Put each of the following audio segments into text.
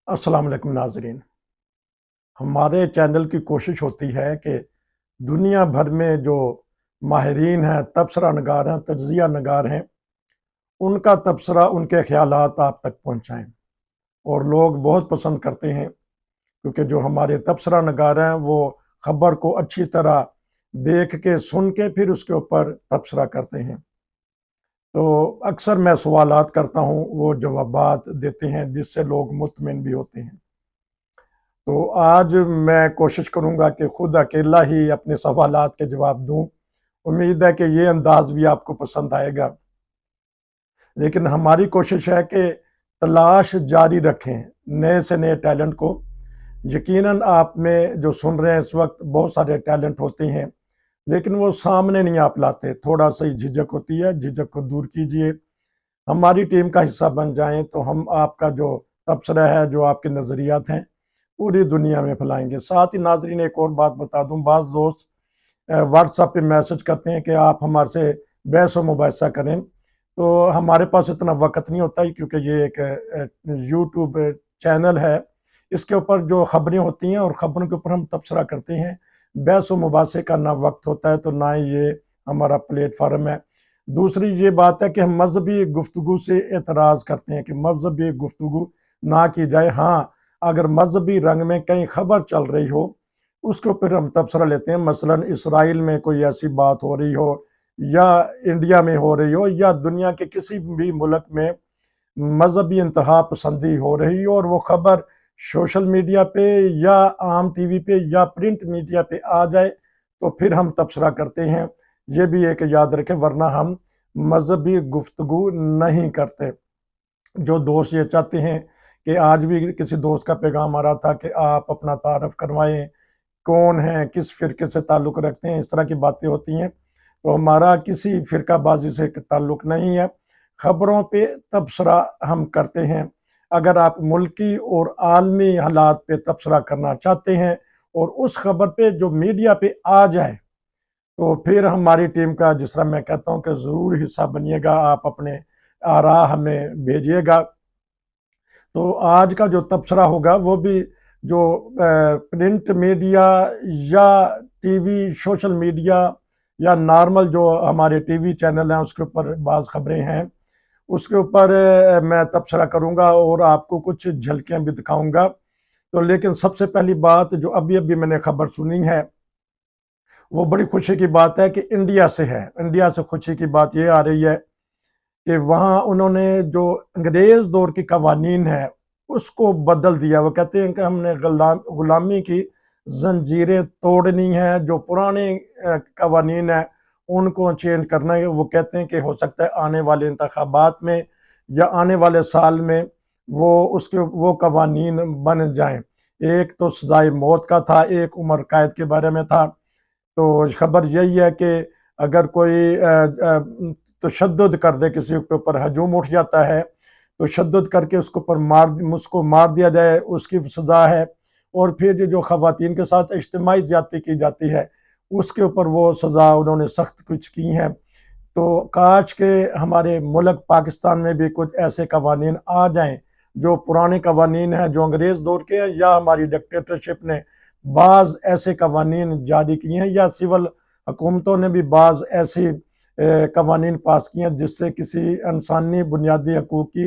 अस्सलाम वालेकुम नाज़रीन। हमारे चैनल की कोशिश होती है कि दुनिया भर में जो माहिरीन हैं, तबसरा नगार हैं, तज्ज़िया नगार हैं, उनका तबसरा, उनके ख़यालात आप तक पहुँचाएँ। और लोग बहुत पसंद करते हैं क्योंकि जो हमारे तबसरा नगार हैं वो ख़बर को अच्छी तरह देख के, सुन के फिर उसके ऊपर तबसरा करते हैं। तो अक्सर मैं सवालात करता हूँ, वो जवाबात देते हैं जिससे लोग मुतमिन भी होते हैं। तो आज मैं कोशिश करूँगा कि खुद अकेला ही अपने सवालात के जवाब दूँ। उम्मीद है कि ये अंदाज़ भी आपको पसंद आएगा। लेकिन हमारी कोशिश है कि तलाश जारी रखें नए से नए टैलेंट को। यकीनन आप में जो सुन रहे हैं इस वक़्त बहुत सारे टैलेंट होते हैं, लेकिन वो सामने नहीं आप लाते। थोड़ा-सा ही झिझक होती है, झिझक को दूर कीजिए। हमारी टीम का हिस्सा बन जाएँ तो हम आपका जो तबसरा है, जो आपके नज़रियात हैं, पूरी दुनिया में फैलाएँगे। साथ ही नाज़रीन एक और बात बता दूँ, बाज़ दोस्त व्हाट्सएप पे मैसेज करते हैं कि आप हमारे से बहस व मुबाहिसा करें, तो हमारे पास इतना वक़्त नहीं होता है क्योंकि ये एक यूट्यूब चैनल है। इसके ऊपर जो ख़बरें होती हैं और ख़बरों के ऊपर हम तबसरा करते हैं। बहस व मुबाहसे का ना वक़्त होता है, तो ना ही ये हमारा प्लेटफ़ॉर्म है। दूसरी ये बात है कि हम मज़हबी गुफ्तगू से एतराज़ करते हैं कि मज़हबी गुफ्तगू ना की जाए। हाँ, अगर मज़हबी रंग में कहीं ख़बर चल रही हो, उसके ऊपर हम तबसरा लेते हैं। मसलन इसराइल में कोई ऐसी बात हो रही हो या इंडिया में हो रही हो या दुनिया के किसी भी मुल्क में मज़हबी इंतहा पसंदी हो रही हो और वो ख़बर सोशल मीडिया पे या आम टीवी पे या प्रिंट मीडिया पे आ जाए, तो फिर हम तबसरा करते हैं। ये भी एक याद रखें, वरना हम मज़हबी गुफ्तगू नहीं करते। जो दोस्त ये चाहते हैं कि आज भी किसी दोस्त का पैगाम आ रहा था कि आप अपना तारफ़ करवाएँ, कौन हैं, किस फ़िरके से ताल्लुक़ रखते हैं, इस तरह की बातें होती हैं। तो हमारा किसी फ़िरकाबाज़ी से ताल्लुक़ नहीं है। ख़बरों पे तबसरा हम करते हैं। अगर आप मुल्की और आलमी हालात पे तबसरा करना चाहते हैं और उस ख़बर पे जो मीडिया पे आ जाए, तो फिर हमारी टीम का, जिस तरह मैं कहता हूँ कि ज़रूर हिस्सा बनिएगा, आप अपने आरा हमें भेजिएगा। तो आज का जो तबसरा होगा वो भी जो प्रिंट मीडिया या टीवी, सोशल मीडिया या नॉर्मल जो हमारे टीवी चैनल हैं उसके ऊपर बाज़ ख़बरें हैं, उसके ऊपर मैं तबसरा करूँगा और आपको कुछ झलकियाँ भी दिखाऊँगा। तो लेकिन सबसे पहली बात जो अभी-अभी मैंने ख़बर सुनी है, वो बड़ी खुशी की बात है कि इंडिया से है। इंडिया से खुशी की बात ये आ रही है कि वहाँ उन्होंने जो अंग्रेज़ दौर की कवानीन है, उसको बदल दिया। वो कहते हैं कि हमने गुलामी की ज़ंजीरें तोड़नी हैं, जो पुराने कवानीन हैं, उनको चेंज करना है। वो कहते हैं कि हो सकता है आने वाले इंतखाबात में या आने वाले साल में वो कवानीन बन जाएँ। एक तो सज़ाए मौत का था, एक उम्र कैद के बारे में था। तो खबर यही है कि अगर कोई तशद्दुद कर दे, किसी के ऊपर हजूम उठ जाता है, तो तशद्दुद करके उसको मार दिया जाए, उसकी सज़ा है। और फिर ये जो ख़वातीन के साथ इज्तिमाई ज़्यादती की जाती है, उसके ऊपर वो सज़ा उन्होंने सख्त कुछ की हैं। तो काश के हमारे मुल्क पाकिस्तान में भी कुछ ऐसे कवानीन आ जाएँ, जो पुराने कवानीन हैं, जो अंग्रेज़ दौर के हैं, या हमारी डिक्टेटरशिप ने बाज़ ऐसे कवानीन जारी किए हैं या सिविल हुकूमतों ने भी बाज़ ऐसी कवानीन पास किए हैं जिससे किसी इंसानी बुनियादी हकूक़ की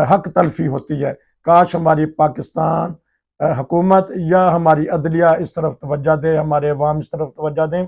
हक तलफ़ी होती है। काश हमारी पाकिस्तान हुकूमत या हमारी अदलिया इस तरफ तवज्जो दे, हमारे अवाम इस तरफ तवज्जो दें,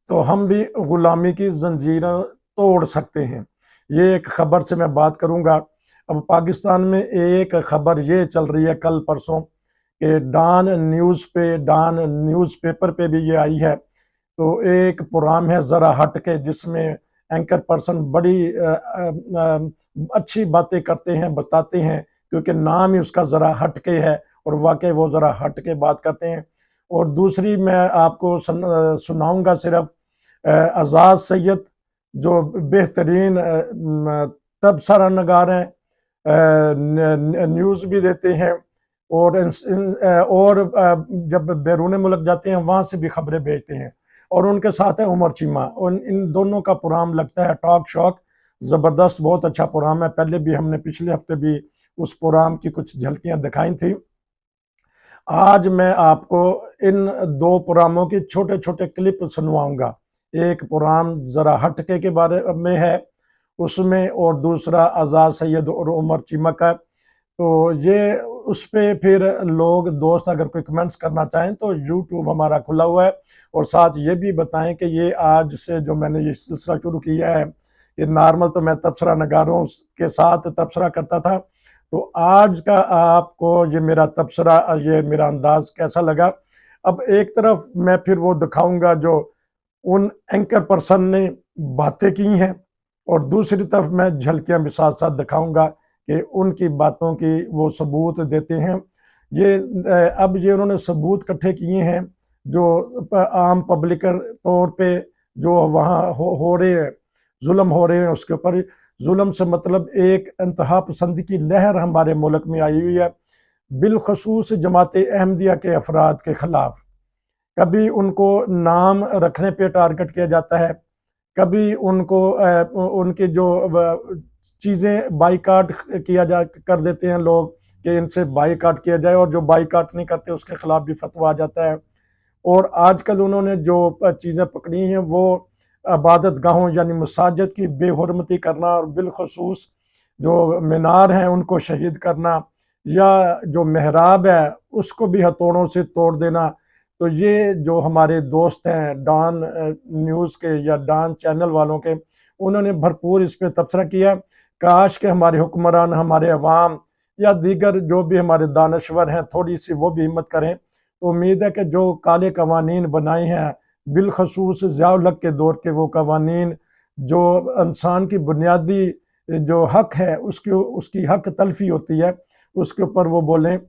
तो हम भी गुलामी की ज़ंजीरें तोड़ सकते हैं। ये एक ख़बर से मैं बात करूँगा। अब पाकिस्तान में एक ख़बर ये चल रही है कल परसों कि डॉन न्यूज़पेपर पे भी ये आई है। तो एक प्रोग्राम है ज़रा हट के, जिसमें एंकर पर्सन बड़ी अच्छी बातें करते हैं, बताते हैं, क्योंकि नाम ही उसका ज़रा हट के है और वाक़ई वो ज़रा हट के बात करते हैं। और दूसरी मैं आपको सुनाऊँगा सिर्फ़ आज़ाद सैयद, जो बेहतरीन तबसरा नगार हैं, न्यूज़ भी देते हैं और जब बैरून मुल्क जाते हैं वहाँ से भी खबरें भेजते हैं। और उनके साथ है उमर चीमा। इन दोनों का प्रोग्राम लगता है टॉक शॉक, ज़बरदस्त, बहुत अच्छा प्रोग्राम है। पहले भी हमने पिछले हफ्ते भी उस प्रोग्राम की कुछ झलकियां दिखाई थी। आज मैं आपको इन दो प्रोग्रामों की छोटे छोटे क्लिप सुनवाऊंगा। एक प्रोग्राम ज़रा हटके के बारे में है उसमें, और दूसरा आज़ाद सैयद और उमर चीमा का। तो ये उस पे फिर लोग दोस्त अगर कोई कमेंट्स करना चाहें तो यूट्यूब हमारा खुला हुआ है। और साथ ये भी बताएं कि ये आज से जो मैंने ये सिलसिला शुरू किया है, ये नॉर्मल तो मैं तबसरा नगारों के साथ तबसरा करता था, तो आज का आपको ये मेरा तबसरा, ये मेरा अंदाज कैसा लगा। अब एक तरफ मैं फिर वो दिखाऊंगा जो उन एंकर पर्सन ने बातें की हैं, और दूसरी तरफ मैं झलकियां भी साथ साथ दिखाऊंगा कि उनकी बातों की वो सबूत देते हैं। ये अब ये उन्होंने सबूत इकट्ठे किए हैं जो आम पब्लिक तौर पे जो वहाँ हो रहे हैं, जुल्म हो रहे हैं, उसके ऊपर जुल्म से मतलब एक इंतहा पसंदी की लहर हमारे मुल्क में आई हुई है, बिलखसूस जमात अहमदिया के अफराद के खिलाफ। कभी उनको नाम रखने पे टारगेट किया जाता है, कभी उनको उनकी जो चीज़ें बाइकाट कर देते हैं लोग कि इनसे बाइकाट किया जाए, और जो बाइकाट नहीं करते उसके खिलाफ भी फतवा आ जाता है। और आजकल उन्होंने जो चीज़ें पकड़ी हैं वो इबादत गाहों यानी मसाजिद की बेहुरमती करना, और बिलखसूस जो मीनार हैं उनको शहीद करना, या जो महराब है उसको भी हथौड़ों से तोड़ देना। तो ये जो हमारे दोस्त हैं डॉन न्यूज़ के या डॉन चैनल वालों के, उन्होंने भरपूर इस पर तबसरा किया। काश के हमारे हुक्मरान, हमारे अवाम या दीगर जो भी हमारे दानश्वर हैं थोड़ी सी वो भी हिम्मत करें। तो उम्मीद है कि जो काले कवानीन बनाए हैं, बिलखसूस ज़िया-उल-हक के दौर के वो कवानीन जो इंसान की बुनियादी जो हक है उसकी हक तलफी होती है, उसके ऊपर वो बोलें।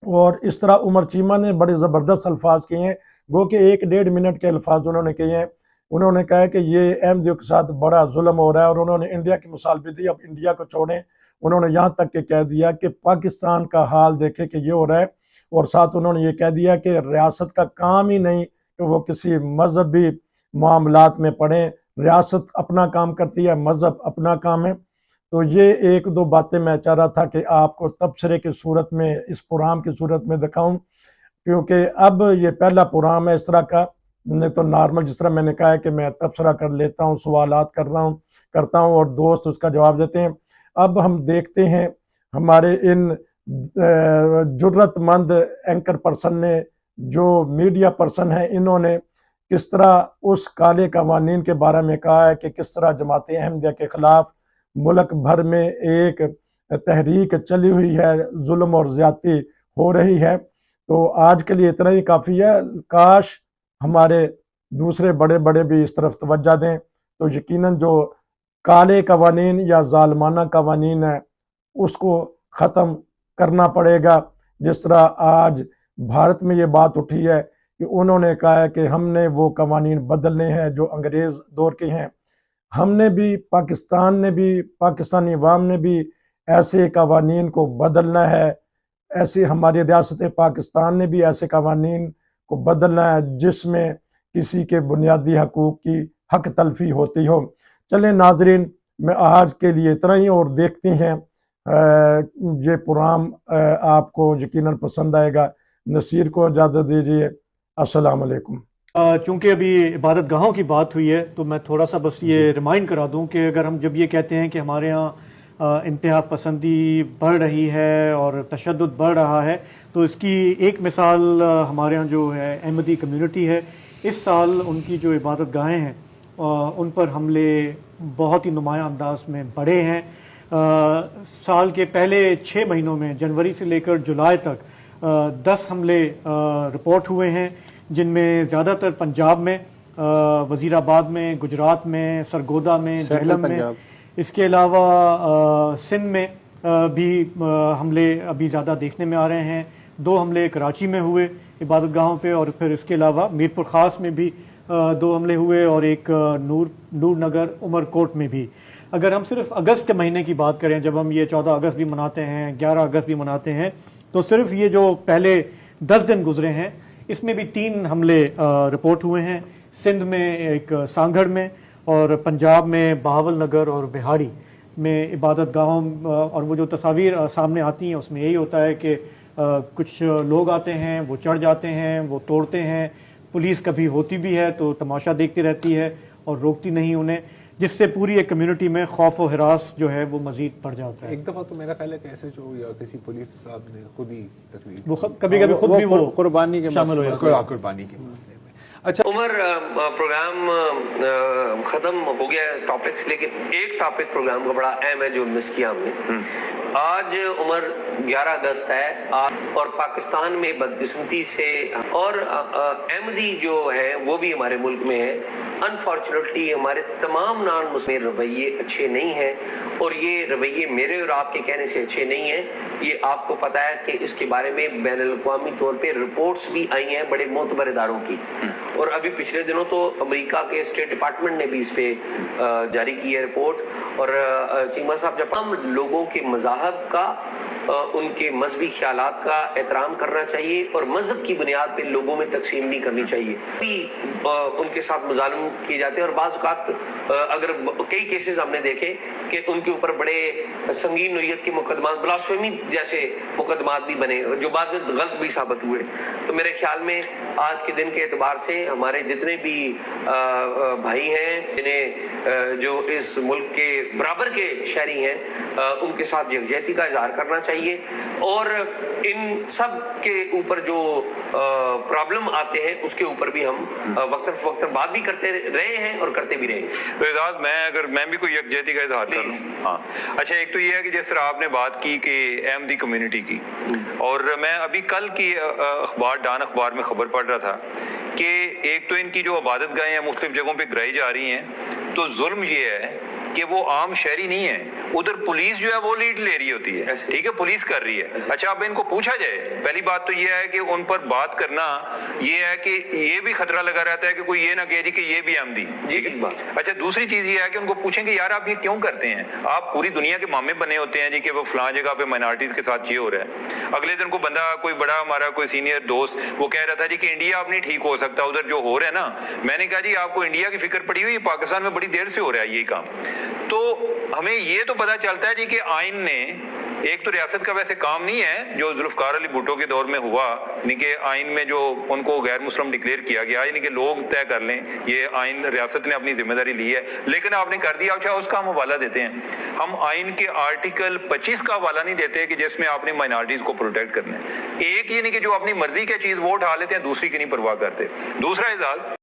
और इस तरह उमर चीमा ने बड़े ज़बरदस्त अल्फाज किए हैं, गो कि 1-1.5 मिनट के अल्फाज उन्होंने किए हैं। उन्होंने कहा है कि ये अहमदियों के साथ बड़ा जुल्म हो रहा है, और उन्होंने इंडिया की मिसाल भी दी। अब इंडिया को छोड़ें, उन्होंने यहाँ तक के कह दिया कि पाकिस्तान का हाल देखें कि ये हो रहा है। और साथ उन्होंने ये कह दिया कि रियासत का काम ही नहीं कि वो किसी मजहबी मामलात में पड़ें, रियासत अपना काम करती है, मज़हब अपना काम है। तो ये एक दो बातें मैं चाह रहा था कि आपको तबसरे की सूरत में, इस प्रोग्राम की सूरत में दिखाऊं, क्योंकि अब ये पहला प्रोग्राम है इस तरह का। नहीं तो नॉर्मल जिस तरह मैंने कहा है कि मैं तबसरा कर लेता हूँ, सवालात करता हूँ और दोस्त उसका जवाब देते हैं। अब हम देखते हैं हमारे इन जुर्रतमंद एंकर पर्सन ने, जो मीडिया पर्सन है, इन्होंने किस तरह उस काले कवानीन के बारे में कहा है कि किस तरह जमात अहमदिया के खिलाफ मुल्क भर में एक तहरीक चली हुई है, जुल्म और ज़्यादती हो रही है। तो आज के लिए इतना ही काफ़ी है। काश हमारे दूसरे बड़े बड़े भी इस तरफ तवज्जो दें, तो यकीनन जो काले कवानीन या ज़ालिमाना कवानीन है उसको ख़त्म करना पड़ेगा। जिस तरह आज भारत में ये बात उठी है कि उन्होंने कहा है कि हमने वो कवानीन बदलने हैं जो अंग्रेज़ दौर के हैं। हमने भी, पाकिस्तान ने भी, पाकिस्तानी अवाम ने भी ऐसे कवानीन को बदलना है। ऐसे हमारी रियासत पाकिस्तान ने भी ऐसे कवानीन को बदलना है जिसमें किसी के बुनियादी हकूक़ की हक तलफी होती हो। चलें नाजरीन, मैं आज के लिए इतना ही, और देखते हैं ये प्रोग्राम आपको यकीनन पसंद आएगा। नसीर को इजाज़त दीजिए। अस्सलाम वालेकुम। चूँकि अभी इबादत गाहों की बात हुई है तो मैं थोड़ा सा बस ये रिमाइंड करा दूं कि अगर हम जब ये कहते हैं कि हमारे यहाँ इंतहा पसंदी बढ़ रही है और तशद्दुद बढ़ रहा है, तो इसकी एक मिसाल हमारे यहाँ जो है अहमदी कम्युनिटी है, इस साल उनकी जो इबादत गाहें हैं उन पर हमले बहुत ही नुमायाँ अंदाज में बढ़े हैं। साल के पहले 6 महीनों में, जनवरी से लेकर जुलाई तक 10 हमले रिपोर्ट हुए हैं, जिनमें ज़्यादातर पंजाब में, वज़ीराबाद में, गुजरात में, सरगोदा में, झेलम में। इसके अलावा सिंध में भी हमले अभी ज़्यादा देखने में आ रहे हैं। 2 हमले कराची में हुए इबादत गाहों पे, और फिर इसके अलावा मीरपुर ख़ास में भी 2 हमले हुए, और एक नूर नगर उमरकोट में भी। अगर हम सिर्फ अगस्त के महीने की बात करें, जब हम ये 14 अगस्त भी मनाते हैं, 11 अगस्त भी मनाते हैं, तो सिर्फ ये जो पहले 10 दिन गुजरे हैं इसमें भी 3 हमले रिपोर्ट हुए हैं। सिंध में एक सांगढ़ में, और पंजाब में बहावल नगर और बिहाड़ी। میں عبادت گاہوں اور وہ جو تصاویر سامنے آتی ہیں اس میں یہی ہوتا ہے کہ کچھ لوگ آتے ہیں، وہ چڑھ جاتے ہیں، وہ توڑتے ہیں، پولیس کبھی ہوتی بھی ہے تو تماشا دیکھتی رہتی ہے اور روکتی نہیں انہیں، جس سے پوری ایک کمیونٹی میں خوف و ہراس جو ہے وہ مزید بڑھ جاتا ہے۔ ایک دفعہ تو میرا خیال ہے کہ ایس ایچ او یا کسی پولیس صاحب نے خود ہی تقریر وہ کبھی کبھی خود بھی وہ قربانی کے شامل ہو جاتے ہیں۔ قربانی کے مسئلے میں۔ اچھا عمر پروگرام ختم ہو گیا ٹاپکس، لیکن ایک ٹاپک پروگرام کا بڑا اہم ہے جو مس کیا ہم نے۔ آج عمر 11 اگست ہے اور پاکستان میں بدقسمتی سے اور احمدی جو ہے وہ بھی ہمارے ملک میں ہے، انفارچونیٹلی ہمارے تمام نان مسلم رویے اچھے نہیں ہیں، اور یہ رویے میرے اور آپ کے کہنے سے اچھے نہیں ہیں۔ یہ آپ کو پتہ ہے کہ اس کے بارے میں بین الاقوامی طور پہ رپورٹس بھی آئی ہیں بڑے معتبر اداروں کی، اور ابھی پچھلے دنوں تو امریکہ کے اسٹیٹ ڈپارٹمنٹ نے بھی اس پہ جاری کی ہے رپورٹ۔ اور چیمہ صاحب، جب ہم لوگوں کے مذاہب کا، ان کے مذہبی خیالات کا احترام کرنا چاہیے اور مذہب کی بنیاد پہ لوگوں میں تقسیم نہیں کرنی چاہیے۔ بھی ان کے ساتھ مظالم کیے جاتے ہیں، اور بعض اوقات اگر کئی کیسز ہم نے دیکھے کہ ان کے اوپر بڑے سنگین نوعیت کے مقدمات، بلاسفیمی جیسے مقدمات بھی بنے جو بعد میں غلط بھی ثابت ہوئے۔ تو میرے خیال میں آج کے دن کے اعتبار سے ہمارے جتنے بھی بھائی ہیں جنہیں جو اس ملک کے برابر کے شہری ہیں، ان کے ساتھ یکجہتی کا اظہار کرنا چاہیے، اور ان سب کے اوپر جو پرابلم آتے ہیں اس کے اوپر بھی ہم وقتاً فوقتاً بات بھی کرتے رہے ہیں اور کرتے بھی رہیں گے۔ تو اعزاز، میں بھی کوئی یکجہتی کا اظہار کر لوں۔ ہاں اچھا، ایک تو یہ ہے کہ جس طرح آپ نے بات کی کہ احمدی کمیونٹی کی، اور میں ابھی کل کی ڈان اخبار میں خبر پڑھ رہا تھا کہ ایک تو ان کی جو عبادت گاہیں ہیں مختلف جگہوں پہ گرائی جا رہی ہیں، تو ظلم یہ ہے کہ وہ عام شہری نہیں ہے، ادھر پولیس جو ہے وہ لیڈ لے رہی ہوتی ہے، ٹھیک ہے، پولیس کر رہی ہے۔ اچھا، اب ان کو پوچھا جائے، پہلی بات تو یہ ہے کہ ان پر بات کرنا یہ ہے کہ یہ بھی خطرہ لگا رہتا ہے کہ کوئی یہ نہ کہے جی کہ یہ بھی احمدی۔ جی ٹھیک بات۔ اچھا، دوسری چیز یہ ہے کہ ان کو پوچھیں کہ یار آپ یہ کیوں کرتے ہیں؟ آپ پوری دنیا کے مامے بنے ہوتے ہیں جی کہ وہ فلاں جگہ پہ مائنارٹیز کے ساتھ یہ ہو رہا ہے۔ اگلے دن کو بندہ کوئی بڑا ہمارا کوئی سینئر دوست وہ کہہ رہا تھا جی کہ انڈیا اب نہیں ٹھیک ہو سکتا، ادھر جو ہو رہا ہے نا۔ میں نے کہا جی آپ کو انڈیا کی فکر پڑی ہوئی، پاکستان میں بڑی دیر سے ہو رہا ہے یہی کام۔ تو ہمیں یہ تو پتہ چلتا ہے جی کہ آئین نے ایک تو ریاست کا ویسے کام نہیں ہے جو ذوالفقار علی بھٹو کے دور میں ہوا، یعنی کہ آئین میں جو ان کو غیر مسلم ڈکلیئر کیا گیا، یعنی کہ لوگ طے کر لیں، یہ آئین ریاست نے اپنی ذمہ داری لی ہے، لیکن آپ نے کر دیا۔ اچھا، اس کا ہم حوالہ دیتے ہیں، ہم آئین کے آرٹیکل 25 کا حوالہ نہیں دیتے کہ جس میں آپ نے مائنارٹیز کو پروٹیکٹ کرنا ہے۔ ایک یعنی کہ جو اپنی مرضی کی چیز وہ اٹھا لیتے ہیں، دوسری کی نہیں پرواہ کرتے۔ دوسرا اعزاز،